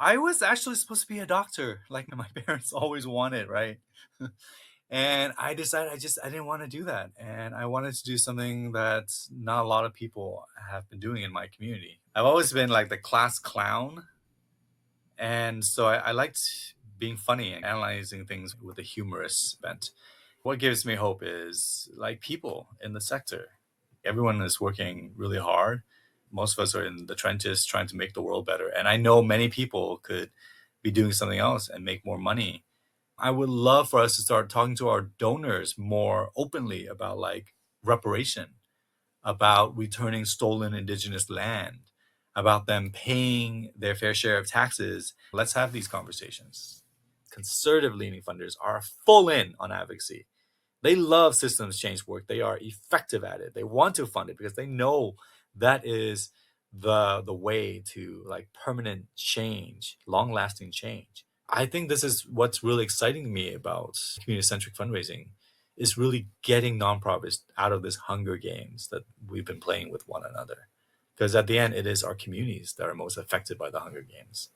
I was actually supposed to be a doctor, like my parents always wanted, right? And I decided I didn't want to do that. And I wanted to do something that not a lot of people have been doing in my community. I've always been like the class clown. And so I liked being funny and analyzing things with a humorous bent. What gives me hope is like people in the sector. Everyone is working really hard. Most of us are in the trenches trying to make the world better. And I know many people could be doing something else and make more money. I would love for us to start talking to our donors more openly about like reparation, about returning stolen indigenous land, about them paying their fair share of taxes. Let's have these conversations. Conservative leaning funders are full in on advocacy. They love systems change work. They are effective at it. They want to fund it because they know that is the way to like permanent change, long lasting change. I think this is what's really exciting to me about community centric fundraising is really getting nonprofits out of this hunger games that we've been playing with one another. Because at the end, it is our communities that are most affected by the hunger games.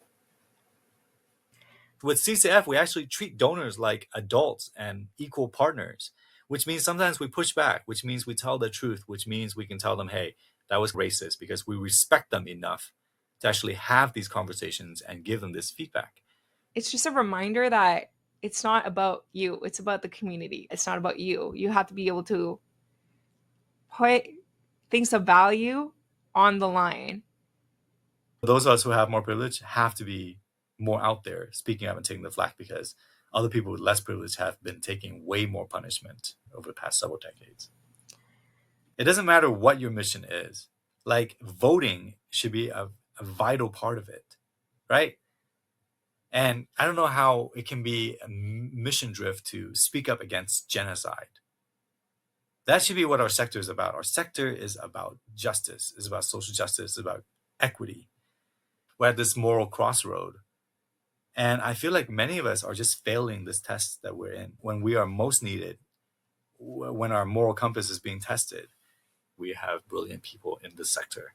With CCF, we actually treat donors like adults and equal partners, which means sometimes we push back, which means we tell the truth, which means we can tell them, hey, that was racist because we respect them enough to actually have these conversations and give them this feedback. It's just a reminder that it's not about you, it's about the community. It's not about you. You have to be able to put things of value on the line. Those of us who have more privilege have to be more out there speaking up and taking the flack because other people with less privilege have been taking way more punishment over the past several decades. It doesn't matter what your mission is. Like voting should be a vital part of it, right? And I don't know how it can be a mission drift to speak up against genocide. That should be what our sector is about. Our sector is about justice, is about social justice, is about equity. We're at this moral crossroad. And I feel like many of us are just failing this test that we're in when we are most needed, when our moral compass is being tested. We have brilliant people in this sector,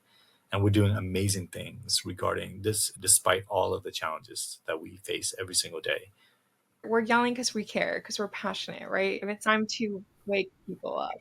and we're doing amazing things regarding this, despite all of the challenges that we face every single day. We're yelling because we care, because we're passionate, right? And it's time to wake people up.